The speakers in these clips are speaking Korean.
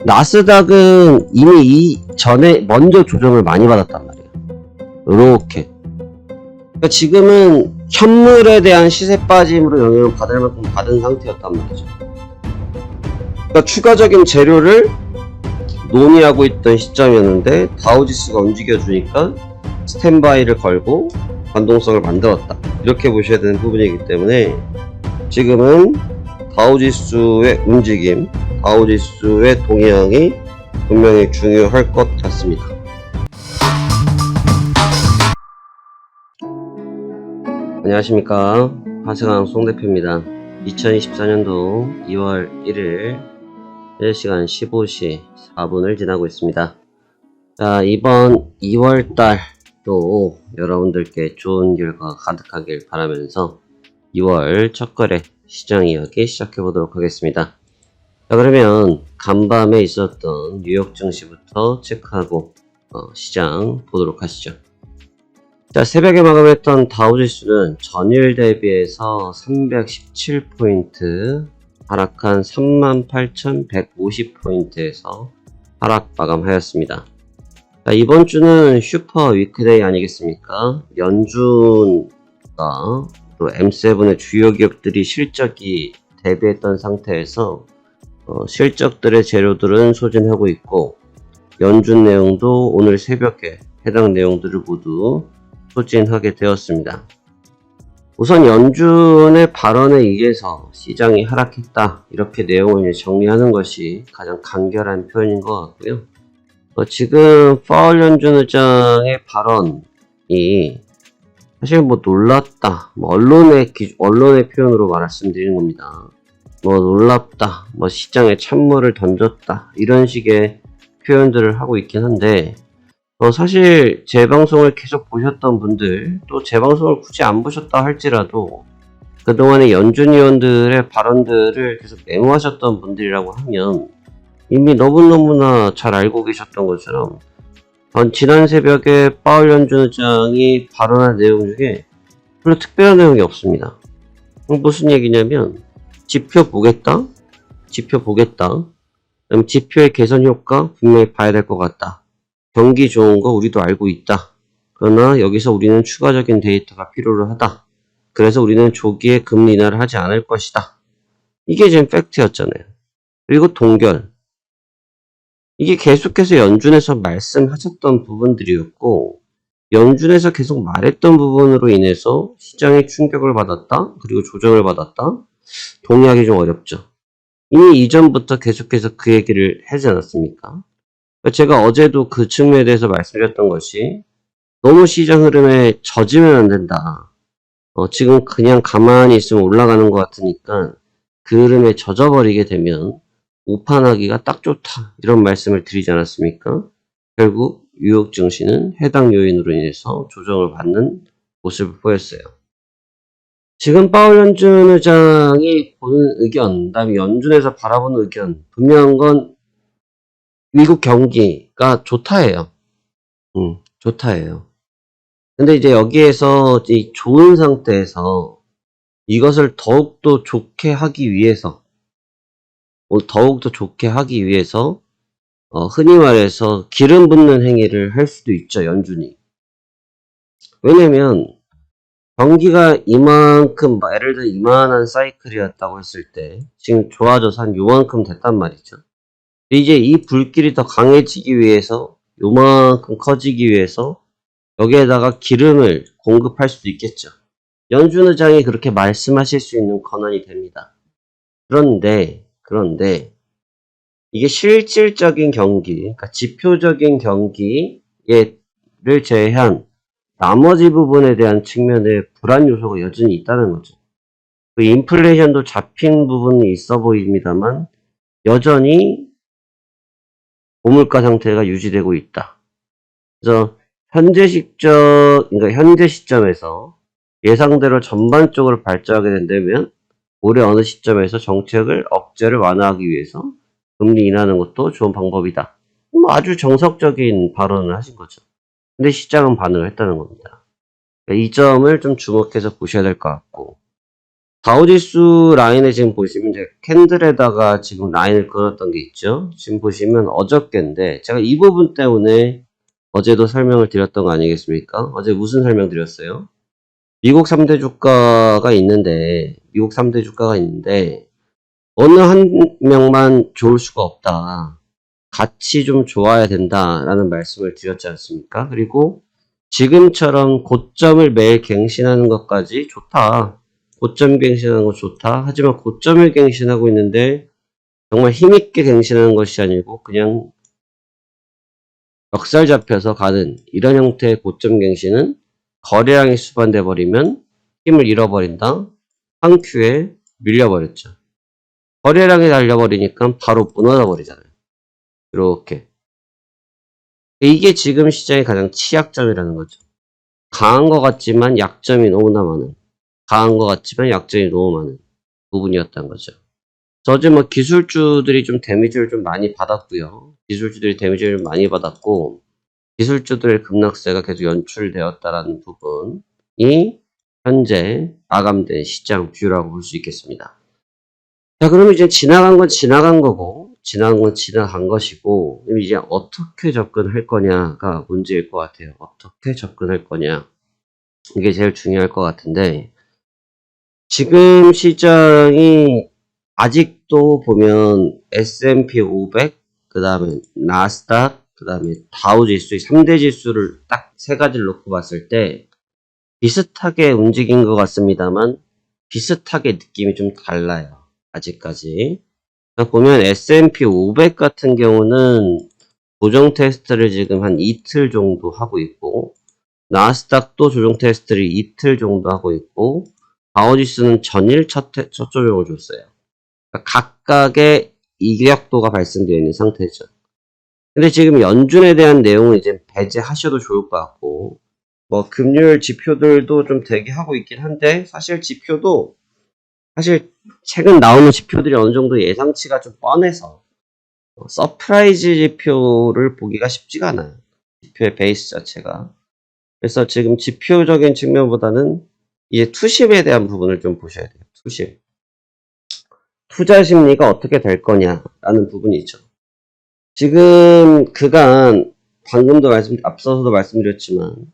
나스닥은 이미 전에 먼저 조정을 많이 받았단 말이에요. 요렇게. 그러니까 지금은 현물에 대한 시세 빠짐으로 영향을 받을 만큼 받은 상태였단 말이죠. 그러니까 추가적인 재료를 논의하고 있던 시점이었는데 다우지수가 움직여주니까 스탠바이를 걸고 반동성을 만들었다. 이렇게 보셔야 되는 부분이기 때문에 지금은 다우지수의 움직임, 다우지수의 동향이 분명히 중요할 것 같습니다. 안녕하십니까, 하승환 송대표입니다. 2024년도 2월 1일 1시간 15시 4분을 지나고 있습니다. 자, 이번 2월달도 여러분들께 좋은 결과 가득하길 바라면서 2월 첫 거래 시장 이야기 시작해 보도록 하겠습니다. 자, 그러면 간밤에 있었던 뉴욕 증시부터 체크하고 시장 보도록 하시죠. 자, 새벽에 마감했던 다우지수는 전일 대비해서 317포인트 하락한 38,150포인트에서 하락 마감하였습니다. 자, 이번 주는 슈퍼 위크데이 아니겠습니까? 연준과 또 M7의 주요 기업들이 실적이 대비했던 상태에서 실적들의 재료들은 소진하고 있고, 연준 내용도 오늘 새벽에 해당 내용들을 모두 소진하게 되었습니다. 우선 연준의 발언에 의해서 시장이 하락했다, 이렇게 내용을 정리하는 것이 가장 간결한 표현인 것 같고요. 지금 파월 연준 의장의 발언이 사실 놀랐다, 언론의 표현으로 말씀드리는 겁니다. 놀랍다, 시장에 찬물을 던졌다, 이런 식의 표현들을 하고 있긴 한데, 사실 제 방송을 계속 보셨던 분들, 또 제 방송을 굳이 안 보셨다 할지라도 그동안의 연준 위원들의 발언들을 계속 메모하셨던 분들이라고 하면 이미 너무너무나 잘 알고 계셨던 것처럼 지난 새벽에 파월 연준 의장이 발언한 내용 중에 별로 특별한 내용이 없습니다. 무슨 얘기냐면 지표 보겠다, 그럼 지표의 개선 효과 분명히 봐야 될 것 같다, 경기 좋은 거 우리도 알고 있다, 그러나 여기서 우리는 추가적인 데이터가 필요로 하다, 그래서 우리는 조기에 금리 인하를 하지 않을 것이다, 이게 지금 팩트였잖아요. 그리고 동결, 이게 계속해서 연준에서 말씀하셨던 부분들이었고, 연준에서 계속 말했던 부분으로 인해서 시장이 충격을 받았다, 그리고 조정을 받았다, 동의하기 좀 어렵죠. 이미 이전부터 계속해서 그 얘기를 하지 않았습니까? 제가 어제도 그 측면에 대해서 말씀드렸던 것이, 너무 시장 흐름에 젖으면 안 된다. 지금 그냥 가만히 있으면 올라가는 것 같으니까 그 흐름에 젖어버리게 되면 오판하기가 딱 좋다, 이런 말씀을 드리지 않았습니까? 결국 뉴욕 증시는 해당 요인으로 인해서 조정을 받는 모습을 보였어요. 지금 파월 연준 의장이 보는 의견, 그다음에 연준에서 바라보는 의견, 분명한 건 미국 경기가 좋다예요. 좋다예요. 근데 이제 여기에서 이 좋은 상태에서 이것을 더욱더 좋게 하기 위해서, 흔히 말해서 기름 붓는 행위를 할 수도 있죠, 연준이. 왜냐면 경기가 이만큼, 예를 들어 이만한 사이클이었다고 했을 때 지금 좋아져서 한 요만큼 됐단 말이죠. 이제 이 불길이 더 강해지기 위해서, 요만큼 커지기 위해서 여기에다가 기름을 공급할 수도 있겠죠. 연준 의장이 그렇게 말씀하실 수 있는 권한이 됩니다. 그런데 이게 실질적인 경기, 그러니까 지표적인 경기를 제외한 나머지 부분에 대한 측면의 불안 요소가 여전히 있다는 거죠. 그 인플레이션도 잡힌 부분이 있어 보입니다만 여전히 고물가 상태가 유지되고 있다. 그래서 현재 시점에서 예상대로 전반적으로 발전하게 된다면 올해 어느 시점에서 정책을 억제를 완화하기 위해서 금리 인하하는 것도 좋은 방법이다. 아주 정석적인 발언을 하신 거죠. 근데 시장은 반응을 했다는 겁니다. 그러니까 이 점을 좀 주목해서 보셔야 될 것 같고, 다우지수 라인에 지금 보시면 제가 캔들에다가 지금 라인을 그었던 게 있죠. 지금 보시면 어저께인데 제가 이 부분 때문에 어제도 설명을 드렸던 거 아니겠습니까? 어제 무슨 설명 드렸어요? 미국 3대 주가가 있는데 어느 한 명만 좋을 수가 없다. 같이 좀 좋아야 된다라는 말씀을 드렸지 않습니까? 그리고 지금처럼 고점을 매일 갱신하는 것까지 좋다. 고점 갱신하는 거 좋다. 하지만 고점을 갱신하고 있는데 정말 힘있게 갱신하는 것이 아니고 그냥 멱살 잡혀서 가는 이런 형태의 고점 갱신은 거래량이 수반돼 버리면 힘을 잃어버린다. 한 큐에 밀려버렸죠. 거래량이 달려버리니까 바로 무너져 버리잖아요. 이렇게. 이게 지금 시장의 가장 취약점이라는 거죠. 강한 것 같지만 약점이 너무나 많은. 강한 것 같지만 약점이 너무 많은 부분이었던 거죠. 어제 뭐 기술주들이 좀 데미지를 좀 많이 받았고요. 기술주들이 데미지를 많이 받았고, 기술주들의 급락세가 계속 연출되었다라는 부분이 현재 마감된 시장 뷰라고 볼 수 있겠습니다. 자, 그러면 이제 지나간 건 지나간 거고, 지나간 건 지나간 것이고, 이제 어떻게 접근할 거냐가 문제일 것 같아요. 어떻게 접근할 거냐. 이게 제일 중요할 것 같은데, 지금 시장이 아직도 보면 S&P 500, 그 다음에 나스닥, 그 다음에 다우지수, 3대 지수를 딱 세 가지를 놓고 봤을 때 비슷하게 움직인 것 같습니다만 비슷하게 느낌이 좀 달라요. 아직까지. 보면 S&P 500 같은 경우는 조정 테스트를 지금 한 이틀 정도 하고 있고, 나스닥도 조정 테스트를 이틀 정도 하고 있고, 다우지수는 전일 첫 조정을 줬어요. 그러니까 각각의 이격도가 발생되어 있는 상태죠. 근데 지금 연준에 대한 내용은 이제 배제하셔도 좋을 것 같고, 뭐 금융 지표들도 좀 대기하고 있긴 한데, 사실 최근 나오는 지표들이 어느 정도 예상치가 좀 뻔해서 서프라이즈 지표를 보기가 쉽지가 않아요. 지표의 베이스 자체가. 그래서 지금 지표적인 측면보다는 이제 투심에 대한 부분을 좀 보셔야 돼요. 투심. 투자 심리가 어떻게 될 거냐라는 부분이죠. 지금 그간 방금도 앞서서도 말씀드렸지만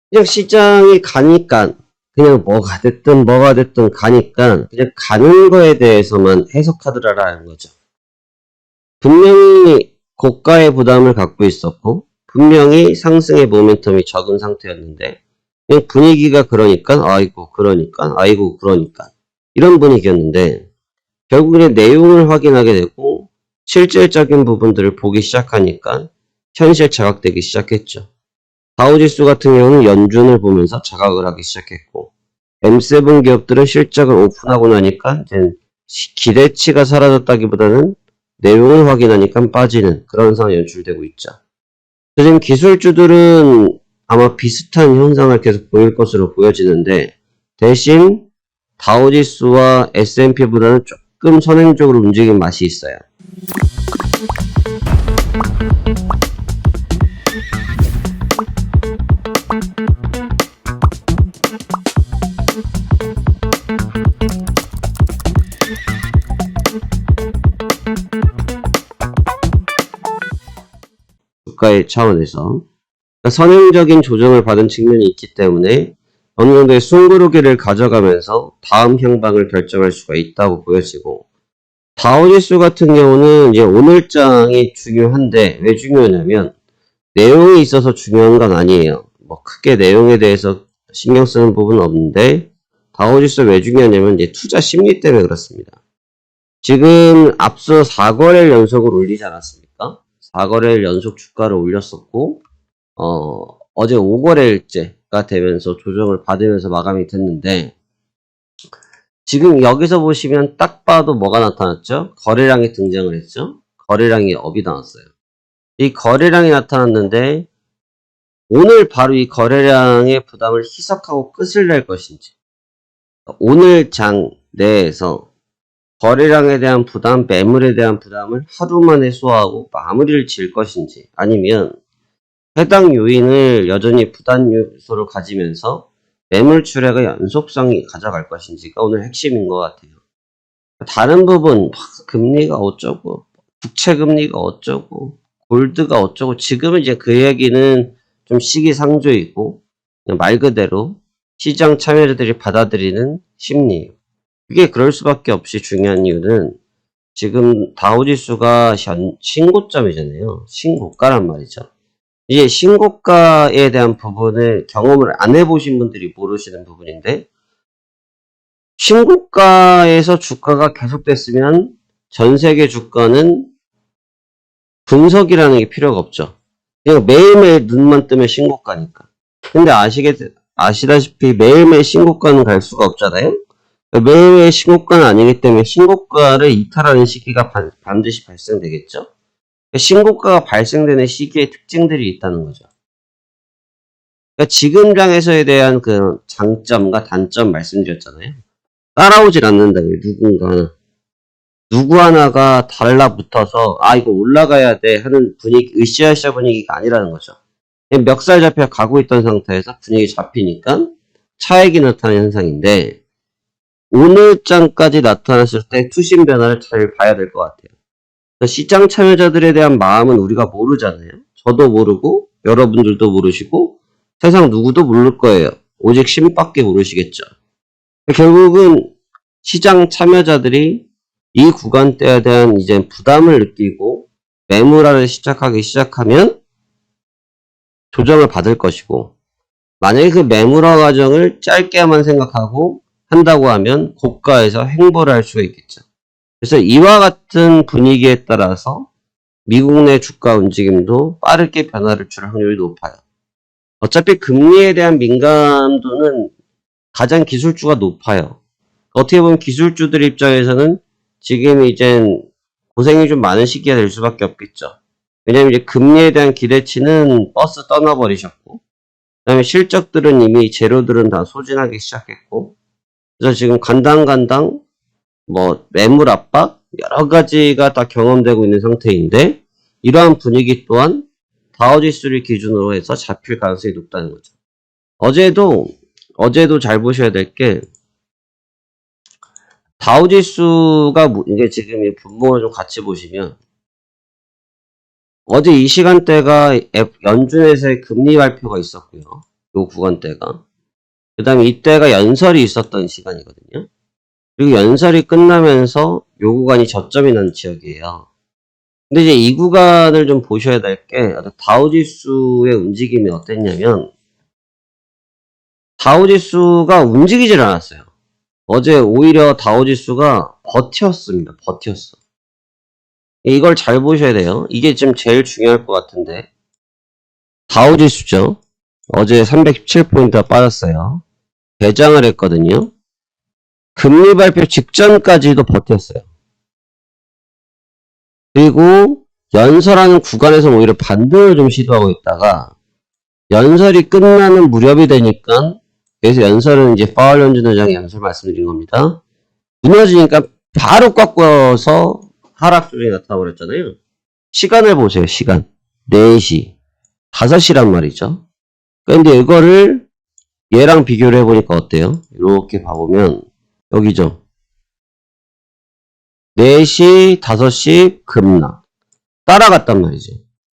그냥 시장이 가니까 그냥 뭐가 됐든 가니까 그냥 가는 거에 대해서만 해석하더라라는 거죠. 분명히 고가의 부담을 갖고 있었고 분명히 상승의 모멘텀이 적은 상태였는데 그냥 분위기가 그러니까 이런 분위기였는데 결국에 내용을 확인하게 되고 실질적인 부분들을 보기 시작하니까 현실 자각되기 시작했죠. 다우지수 같은 경우는 연준을 보면서 자각을 하기 시작했고 M7 기업들은 실적을 오픈하고 나니까 이제 기대치가 사라졌다기보다는 내용을 확인하니까 빠지는 그런 상황이 연출되고 있죠. 지금 기술주들은 아마 비슷한 현상을 계속 보일 것으로 보여지는데 대신 다우지수와 S&P보다는 조금 선행적으로 움직인 맛이 있어요. 주가의 차원에서 선행적인 조정을 받은 측면이 있기 때문에 어느 정도의 숨고르기를 가져가면서 다음 향방을 결정할 수가 있다고 보여지고 다우지수 같은 경우는 이제 오늘장이 중요한데 왜 중요하냐면 내용이 있어서 중요한 건 아니에요. 뭐 크게 내용에 대해서 신경 쓰는 부분은 없는데 다우지수 왜 중요하냐면 이제 투자 심리 때문에 그렇습니다. 지금 앞서 4거래일 연속으로 올리지 않았습니까? 4거래일 연속 주가를 올렸었고 어제 5거래일째가 되면서 조정을 받으면서 마감이 됐는데 지금 여기서 보시면 딱 봐도 뭐가 나타났죠? 거래량이 등장을 했죠? 거래량이 업이 나왔어요. 이 거래량이 나타났는데 오늘 바로 이 거래량의 부담을 희석하고 끝을 낼 것인지 오늘 장 내에서 거래량에 대한 부담, 매물에 대한 부담을 하루 만에 소화하고 마무리를 지을 것인지 아니면 해당 요인을 여전히 부담 요소로 가지면서 매물출회가 연속성이 가져갈 것인지가 오늘 핵심인 것 같아요. 다른 부분 금리가 어쩌고 국채금리가 어쩌고 골드가 어쩌고 지금은 이제 그 얘기는 좀 시기상조이고 말 그대로 시장 참여자들이 받아들이는 심리예요. 그게 그럴 수밖에 없이 중요한 이유는 지금 다우지수가 신고점이잖아요. 신고가란 말이죠. 이제 신고가에 대한 부분을 경험을 안 해보신 분들이 모르시는 부분인데 신고가에서 주가가 계속됐으면 전 세계 주가는 분석이라는 게 필요가 없죠. 그냥 매일매일 눈만 뜨면 신고가니까. 근데 아시다시피 매일매일 신고가는 갈 수가 없잖아요. 매일매일 신고가는 아니기 때문에 신고가를 이탈하는 시기가 반드시 발생되겠죠. 신고가가 발생되는 시기의 특징들이 있다는 거죠. 그러니까 지금 장에서에 대한 그 장점과 단점 말씀드렸잖아요. 따라오질 않는다. 누구 하나가 달라붙어서 이거 올라가야 돼 하는 분위기, 으쌰으쌰 분위기가 아니라는 거죠. 멱살 잡혀 가고 있던 상태에서 분위기 잡히니까 차익이 나타나는 현상인데 오늘 장까지 나타났을 때 투심 변화를 잘 봐야 될 것 같아요. 시장 참여자들에 대한 마음은 우리가 모르잖아요. 저도 모르고 여러분들도 모르시고 세상 누구도 모를 거예요. 오직 신밖에 모르시겠죠. 결국은 시장 참여자들이 이 구간대에 대한 이제 부담을 느끼고 매물화를 시작하기 시작하면 조정을 받을 것이고 만약에 그 매물화 과정을 짧게만 생각하고 한다고 하면 고가에서 횡보를 할 수가 있겠죠. 그래서 이와 같은 분위기에 따라서 미국 내 주가 움직임도 빠르게 변화를 줄 확률이 높아요. 어차피 금리에 대한 민감도는 가장 기술주가 높아요. 어떻게 보면 기술주들 입장에서는 지금 이젠 고생이 좀 많은 시기가 될 수밖에 없겠죠. 왜냐면 이제 금리에 대한 기대치는 버스 떠나버리셨고, 그 다음에 실적들은 이미 재료들은 다 소진하기 시작했고, 그래서 지금 간당간당 매물 압박 여러 가지가 다 경험되고 있는 상태인데 이러한 분위기 또한 다우지수를 기준으로 해서 잡힐 가능성이 높다는 거죠. 어제도 잘 보셔야 될 게 다우지수가 이게 지금 이 분모를 좀 같이 보시면 어제 이 시간대가 연준에서의 금리 발표가 있었고요. 요 구간대가. 그 다음에 이때가 연설이 있었던 시간이거든요. 그리고 연설이 끝나면서 요 구간이 저점이 난 지역이에요. 근데 이제 이 구간을 좀 보셔야 될 게 다우지수의 움직임이 어땠냐면 다우지수가 움직이질 않았어요. 어제 오히려 다우지수가 버텼습니다. 버텼어. 이걸 잘 보셔야 돼요. 이게 지금 제일 중요할 것 같은데 다우지수죠. 어제 317포인트가 빠졌어요. 대장을 했거든요. 금리 발표 직전까지도 버텼어요. 그리고 연설하는 구간에서 오히려 반등을 좀 시도하고 있다가 연설이 끝나는 무렵이 되니까 그래서 연설은 이제 파월 연준 의장의 연설 말씀드린 겁니다. 무너지니까 바로 꺾어서 하락 조정이 나타나버렸잖아요. 시간을 보세요. 시간. 4시. 5시란 말이죠. 근데 이거를 얘랑 비교를 해보니까 어때요? 이렇게 봐보면 여기죠. 4시, 5시 급락. 따라갔단 말이죠.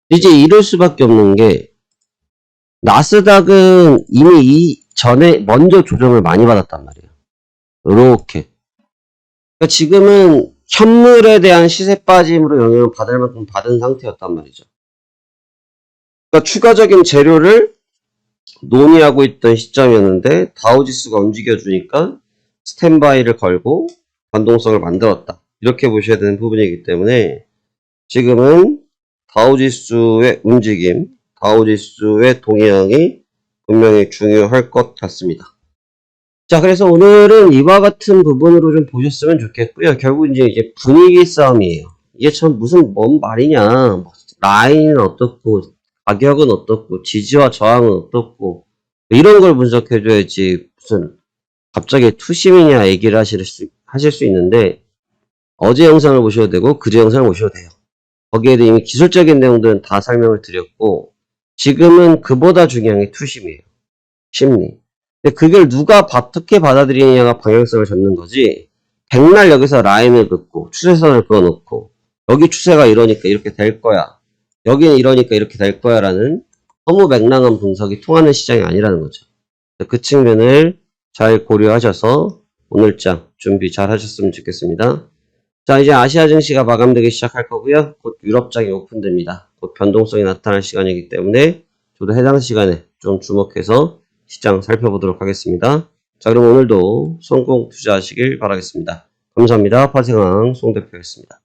이제 이럴 수밖에 없는 게 나스닥은 이미 이 전에 먼저 조정을 많이 받았단 말이에요. 이렇게. 그러니까 지금은 현물에 대한 시세 빠짐으로 영향을 받을 만큼 받은 상태였단 말이죠. 그러니까 추가적인 재료를 논의하고 있던 시점이었는데 다우지수가 움직여주니까 스탠바이를 걸고 변동성을 만들었다. 이렇게 보셔야 되는 부분이기 때문에 지금은 다우지수의 움직임, 다우지수의 동향이 분명히 중요할 것 같습니다. 자, 그래서 오늘은 이와 같은 부분으로 좀 보셨으면 좋겠고요. 결국 이제 분위기 싸움이에요. 이게 참 뭔 말이냐. 라인은 어떻고, 가격은 어떻고, 지지와 저항은 어떻고, 이런 걸 분석해줘야지 무슨 갑자기 투심이냐 얘기를 하실 수 있는데 어제 영상을 보셔도 되고 그제 영상을 보셔도 돼요. 거기에도 이미 기술적인 내용들은 다 설명을 드렸고 지금은 그보다 중요한 게 투심이에요. 심리. 근데 그걸 누가 어떻게 받아들이느냐가 방향성을 잡는 거지. 백날 여기서 라인을 긋고 추세선을 그어놓고 여기 추세가 이러니까 이렇게 될 거야. 여기는 이러니까 이렇게 될 거야 라는 너무 맥락한 분석이 통하는 시장이 아니라는 거죠. 그 측면을 잘 고려하셔서 오늘장 준비 잘 하셨으면 좋겠습니다. 자, 이제 아시아 증시가 마감되기 시작할 거고요. 곧 유럽장이 오픈됩니다. 곧 변동성이 나타날 시간이기 때문에 저도 해당 시간에 좀 주목해서 시장 살펴보도록 하겠습니다. 자, 그럼 오늘도 성공 투자하시길 바라겠습니다. 감사합니다. 파생왕 송 대표였습니다.